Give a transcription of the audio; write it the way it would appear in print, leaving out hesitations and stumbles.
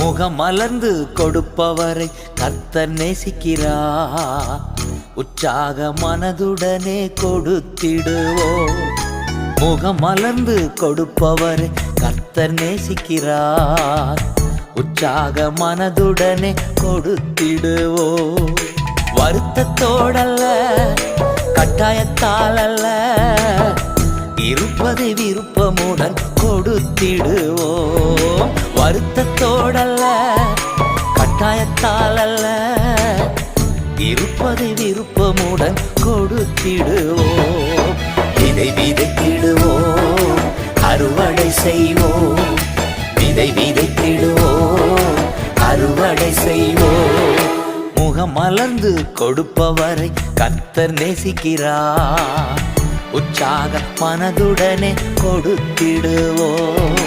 முகமலர்ந்து கொடுப்பவரை கர்த்தர் நேசிக்கிறார். உற்சாக மனதுடனே கொடுத்திடுவோம். முகமலர்ந்து கொடுப்பவரை கர்த்தர் நேசிக்கிறார். உற்சாக மனதுடனே கொடுத்திடுவோம். வருத்தத்தோடல்ல, கட்டாயத்தால் அல்ல, இருப்பதை விருப்பமுடன் கொடுத்திடுவோம். வருத்தத்தோடல்ல, கட்டாயத்தால் அல்ல, இருப்பதை விருப்பமுடன் கொடுத்திடுவோம். விதை விதைத்திடுவோம், அறுவடை செய்வோம். விதை விதைத்திடுவோம், அறுவடை செய்வோம். முகமலர்ந்து கொடுப்பவரை கர்த்தர் நேசிக்கிறார். உற்சாக மனதுடனே கொடுத்திடுவோம்.